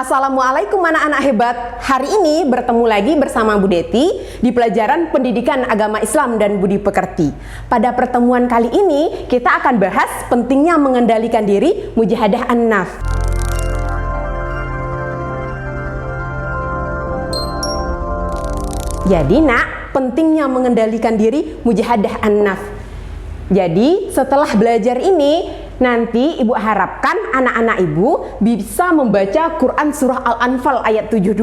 Assalamualaikum anak-anak hebat. Hari ini bertemu lagi bersama Bu Deti di pelajaran Pendidikan Agama Islam dan Budi Pekerti. Pada pertemuan kali ini kita akan bahas pentingnya mengendalikan diri mujahadah an-nafs. Jadi nak, pentingnya mengendalikan diri mujahadah an-nafs. Jadi setelah belajar ini, nanti ibu harapkan anak-anak ibu bisa membaca Quran Surah Al-Anfal ayat 72.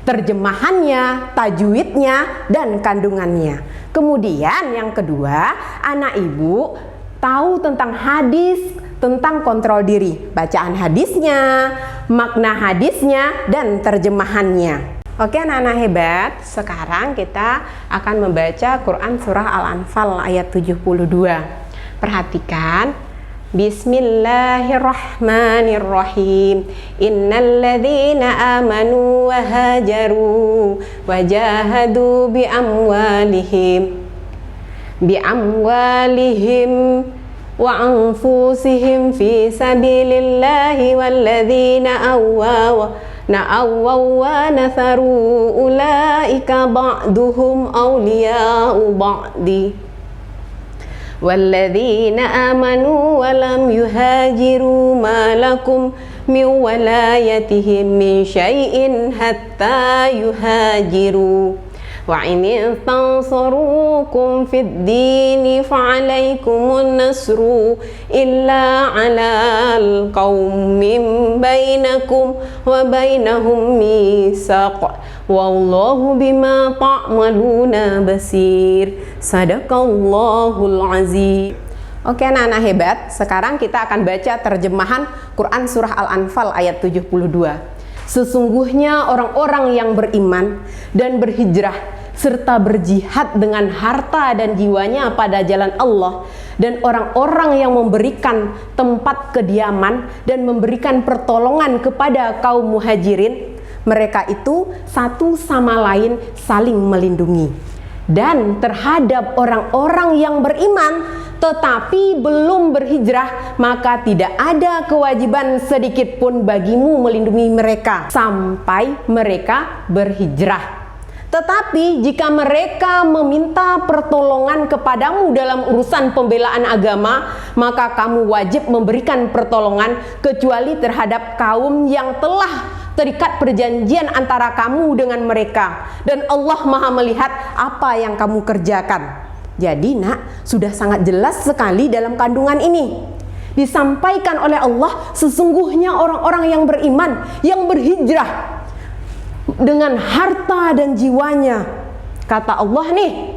Terjemahannya, tajwidnya, dan kandungannya. Kemudian yang kedua, anak ibu tahu tentang hadis, tentang kontrol diri. Bacaan hadisnya, makna hadisnya, dan terjemahannya. Oke anak-anak hebat, sekarang kita akan membaca Quran Surah Al-Anfal ayat 72. Perhatikan. Bismillahirrahmanirrahim. Innalladzina amanu wa hajaru wa jahadu biamwalihim wa anfusihim fi sabilillahi walladzina na'awwa wa natharu ulaika ba'duhum awliya'u ba'di walladzina amanu wa lam yuhajiru ma lakum min walayatihim min syai'in hatta yuhajiru wa in tansurukum fid dini fa'alaikumun nasru illa 'alal qaumin bainakum wa bainahum mitsaq wallahu bima ta'maluna basir. Sadaqallahul azim. Oke anak-anak hebat, sekarang kita akan baca terjemahan Quran Surah Al-Anfal ayat 72. Sesungguhnya orang-orang yang beriman dan berhijrah serta berjihad dengan harta dan jiwanya pada jalan Allah, dan orang-orang yang memberikan tempat kediaman dan memberikan pertolongan kepada kaum muhajirin, mereka itu satu sama lain saling melindungi. Dan terhadap orang-orang yang beriman tetapi belum berhijrah, maka tidak ada kewajiban sedikit pun bagimu melindungi mereka sampai mereka berhijrah. Tetapi jika mereka meminta pertolongan kepadamu dalam urusan pembelaan agama, maka kamu wajib memberikan pertolongan kecuali terhadap kaum yang telah terikat perjanjian antara kamu dengan mereka, dan Allah Maha melihat apa yang kamu kerjakan. Jadi nak, sudah sangat jelas sekali dalam kandungan ini disampaikan oleh Allah, sesungguhnya orang-orang yang beriman, yang berhijrah dengan harta dan jiwanya. Kata Allah nih,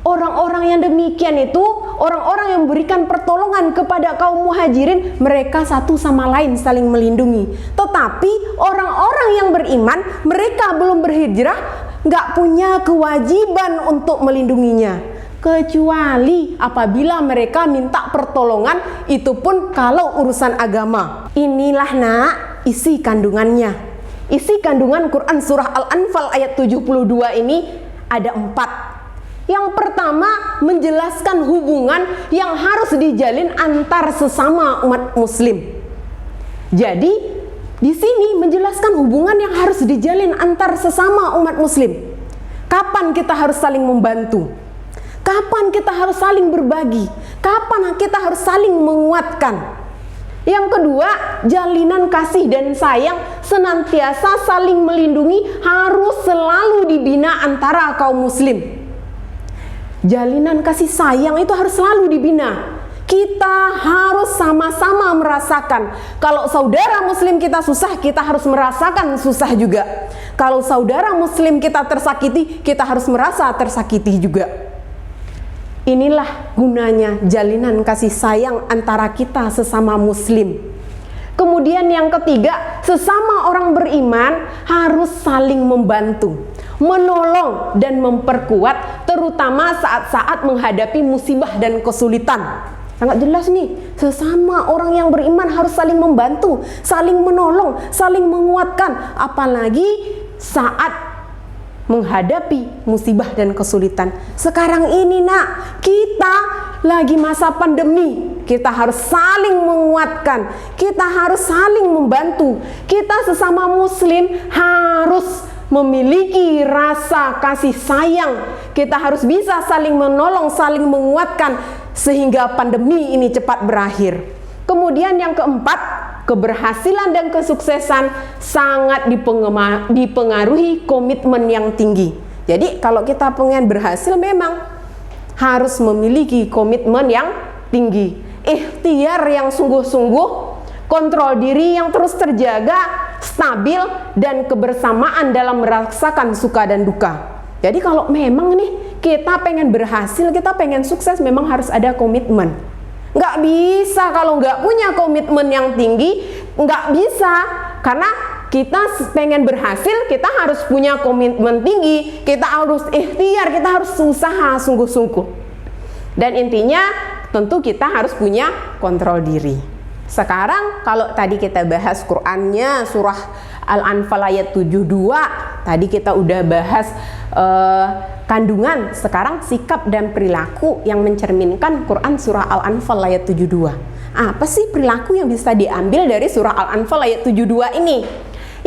orang-orang yang demikian itu orang-orang yang memberikan pertolongan kepada kaum muhajirin, mereka satu sama lain saling melindungi. Tetapi orang-orang yang beriman, mereka belum berhijrah, nggak punya kewajiban untuk melindunginya, kecuali apabila mereka minta pertolongan, itu pun kalau urusan agama. Inilah nak isi kandungannya. Isi kandungan Quran Surah Al-Anfal ayat 72 ini ada 4. Yang pertama, menjelaskan hubungan yang harus dijalin antar sesama umat muslim. Jadi di sini menjelaskan hubungan yang harus dijalin antar sesama umat muslim. Kapan kita harus saling membantu? Kapan kita harus saling berbagi? Kapan kita harus saling menguatkan? Yang kedua, jalinan kasih dan sayang senantiasa saling melindungi harus selalu dibina antara kaum muslim. Jalinan kasih sayang itu harus selalu dibina. Kita harus sama-sama merasakan. Kalau saudara muslim kita susah, kita harus merasakan susah juga. Kalau saudara muslim kita tersakiti, kita harus merasa tersakiti juga. Inilah gunanya jalinan kasih sayang antara kita sesama muslim. Kemudian yang ketiga, sesama orang beriman harus saling membantu, menolong dan memperkuat, terutama saat-saat menghadapi musibah dan kesulitan. Sangat jelas nih, sesama orang yang beriman harus saling membantu, saling menolong, saling menguatkan, apalagi saat menghadapi musibah dan kesulitan. Sekarang ini nak, kita lagi masa pandemi, kita harus saling menguatkan, kita harus saling membantu, kita sesama muslim harus memiliki rasa kasih sayang, kita harus bisa saling menolong, saling menguatkan sehingga pandemi ini cepat berakhir. Kemudian yang keempat, keberhasilan dan kesuksesan sangat dipengaruhi komitmen yang tinggi. Jadi kalau kita pengen berhasil memang harus memiliki komitmen yang tinggi, ikhtiar yang sungguh-sungguh, kontrol diri yang terus terjaga, stabil, dan kebersamaan dalam merasakan suka dan duka. Jadi kalau memang nih kita pengen berhasil, kita pengen sukses, memang harus ada komitmen. Nggak bisa kalau nggak punya komitmen yang tinggi, nggak bisa. Karena kita pengen berhasil, kita harus punya komitmen tinggi, kita harus ikhtiar, kita harus usaha sungguh-sungguh. Dan intinya tentu kita harus punya kontrol diri. Sekarang kalau tadi kita bahas Qur'annya surah Al-Anfal ayat 72, tadi kita udah bahas kandungan, sekarang sikap dan perilaku yang mencerminkan Quran surah Al-Anfal ayat 72. Apa sih perilaku yang bisa diambil dari surah Al-Anfal ayat 72 ini?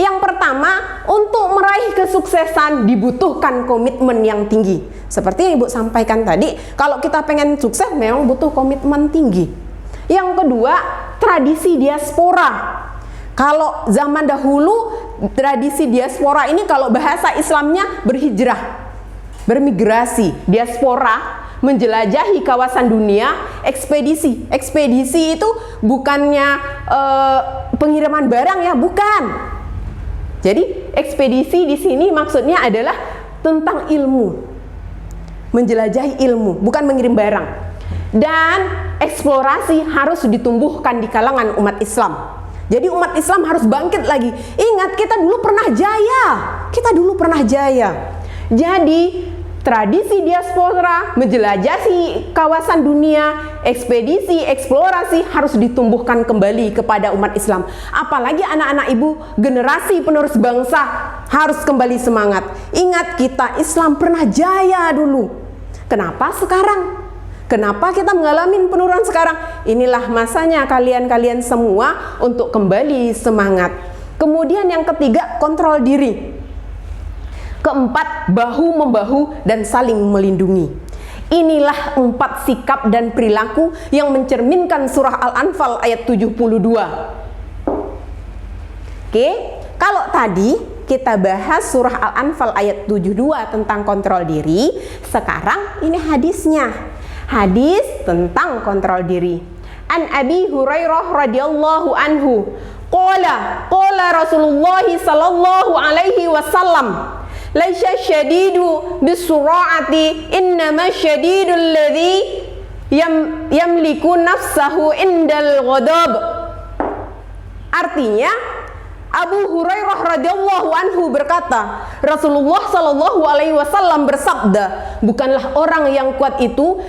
Yang pertama, untuk meraih kesuksesan dibutuhkan komitmen yang tinggi. Seperti yang Ibu sampaikan tadi, kalau kita pengen sukses memang butuh komitmen tinggi. Yang kedua, tradisi diaspora. Kalau zaman dahulu, tradisi diaspora ini kalau bahasa Islamnya berhijrah, bermigrasi, diaspora, menjelajahi kawasan dunia, ekspedisi. Ekspedisi itu bukannya pengiriman barang ya, bukan. Jadi ekspedisi di sini maksudnya adalah tentang ilmu, menjelajahi ilmu, bukan mengirim barang. Dan eksplorasi harus ditumbuhkan di kalangan umat Islam. Jadi umat Islam harus bangkit lagi. Ingat, kita dulu pernah jaya. Kita dulu pernah jaya. Jadi tradisi diaspora, menjelajahi kawasan dunia, ekspedisi, eksplorasi harus ditumbuhkan kembali kepada umat Islam. Apalagi anak-anak Ibu, generasi penerus bangsa harus kembali semangat. Ingat, kita Islam pernah jaya dulu. Kenapa sekarang? Kenapa kita mengalami penurunan sekarang? Inilah masanya kalian-kalian semua untuk kembali semangat. Kemudian yang ketiga, kontrol diri. Keempat, bahu-membahu dan saling melindungi. Inilah 4 sikap dan perilaku yang mencerminkan surah Al-Anfal ayat 72. Oke, kalau tadi kita bahas surah Al-Anfal ayat 72 tentang kontrol diri, sekarang ini hadisnya. Hadis tentang kontrol diri. An Abi Hurairah radhiyallahu anhu, qala Rasulullah sallallahu alaihi wasallam, laisa syadidu bisura'ati, innama syadidul ladzi yamliku nafsahu indal ghadab. Artinya, Abu Hurairah radhiyallahu anhu berkata, Rasulullah sallallahu alaihi wasallam bersabda, bukanlah orang yang kuat itu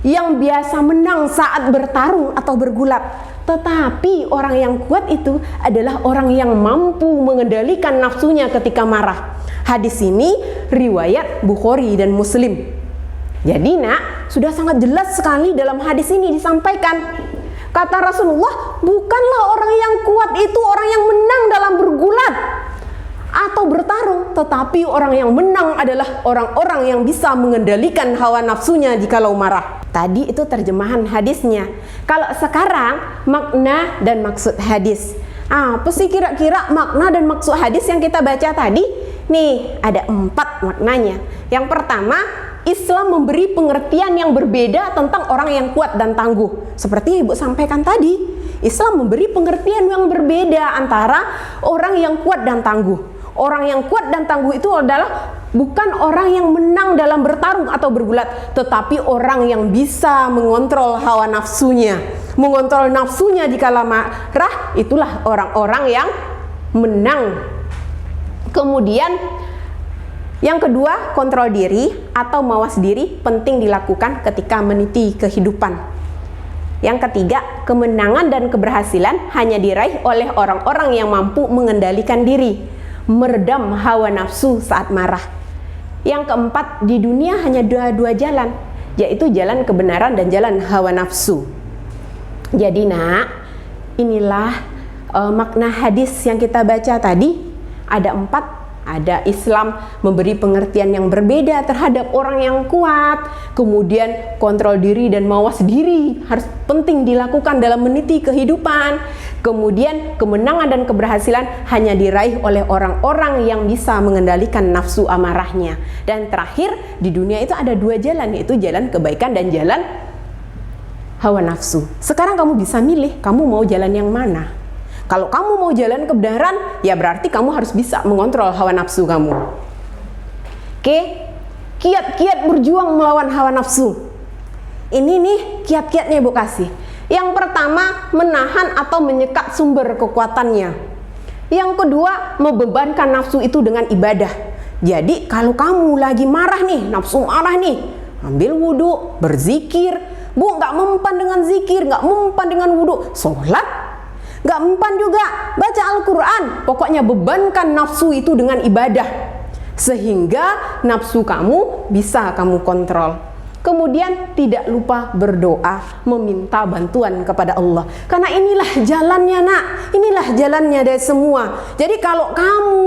yang biasa menang saat bertarung atau bergulat, tetapi orang yang kuat itu adalah orang yang mampu mengendalikan nafsunya ketika marah. Hadis ini riwayat Bukhari dan Muslim. Jadi nak, sudah sangat jelas sekali dalam hadis ini disampaikan. Kata Rasulullah, bukanlah orang yang kuat itu orang yang menang dalam bergulat atau bertarung, tetapi orang yang menang adalah orang-orang yang bisa mengendalikan hawa nafsunya jikalau marah. Tadi itu terjemahan hadisnya. Kalau sekarang makna dan maksud hadis. Apa sih kira-kira makna dan maksud hadis yang kita baca tadi? Nih, ada 4 maknanya. Yang pertama, Islam memberi pengertian yang berbeda tentang orang yang kuat dan tangguh. Seperti yang Ibu sampaikan tadi, Islam memberi pengertian yang berbeda antara orang yang kuat dan tangguh. Orang yang kuat dan tangguh itu adalah bukan orang yang menang dalam bertarung atau bergulat, tetapi orang yang bisa mengontrol hawa nafsunya. Mengontrol nafsunya di kala marah, itulah orang-orang yang menang. Kemudian yang kedua, kontrol diri atau mawas diri penting dilakukan ketika meniti kehidupan. Yang ketiga, kemenangan dan keberhasilan hanya diraih oleh orang-orang yang mampu mengendalikan diri, meredam hawa nafsu saat marah. Yang keempat, di dunia hanya dua jalan, yaitu jalan kebenaran dan jalan hawa nafsu. Jadi nak, inilah makna hadis yang kita baca tadi. Ada 4. Ada Islam memberi pengertian yang berbeda terhadap orang yang kuat. Kemudian kontrol diri dan mawas diri harus penting dilakukan dalam meniti kehidupan. Kemudian kemenangan dan keberhasilan hanya diraih oleh orang-orang yang bisa mengendalikan nafsu amarahnya. Dan terakhir, di dunia itu ada 2 jalan, yaitu jalan kebaikan dan jalan hawa nafsu. Sekarang kamu bisa milih, kamu mau jalan yang mana? Kalau kamu mau jalan kebenaran, ya berarti kamu harus bisa mengontrol hawa nafsu kamu. Oke, kiat-kiat berjuang melawan hawa nafsu. Ini nih kiat-kiatnya Ibu kasih. Yang pertama, menahan atau menyekat sumber kekuatannya. Yang kedua, membebankan nafsu itu dengan ibadah. Jadi kalau kamu lagi marah nih, nafsu marah nih, ambil wudhu, berzikir. Bu, nggak mempan dengan zikir, nggak mempan dengan wudhu, sholat. Gak mempan juga, baca Al-Quran. Pokoknya bebankan nafsu itu dengan ibadah, sehingga nafsu kamu bisa kamu kontrol. Kemudian tidak lupa berdoa, meminta bantuan kepada Allah. Karena inilah jalannya nak, inilah jalannya dari semua. Jadi kalau kamu,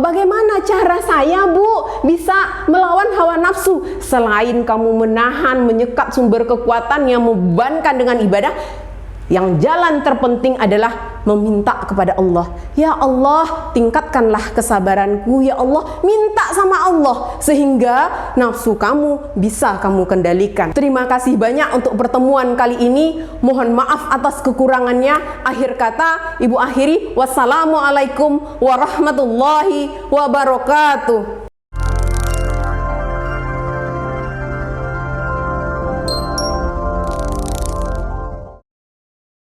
bagaimana cara saya Bu bisa melawan hawa nafsu? Selain kamu menahan, menyekat sumber kekuatan yang membebankan dengan ibadah, yang jalan terpenting adalah meminta kepada Allah. Ya Allah, tingkatkanlah kesabaranku. Ya Allah, minta sama Allah sehingga nafsu kamu bisa kamu kendalikan. Terima kasih banyak untuk pertemuan kali ini. Mohon maaf atas kekurangannya. Akhir kata, Ibu akhiri. Wassalamualaikum warahmatullahi wabarakatuh.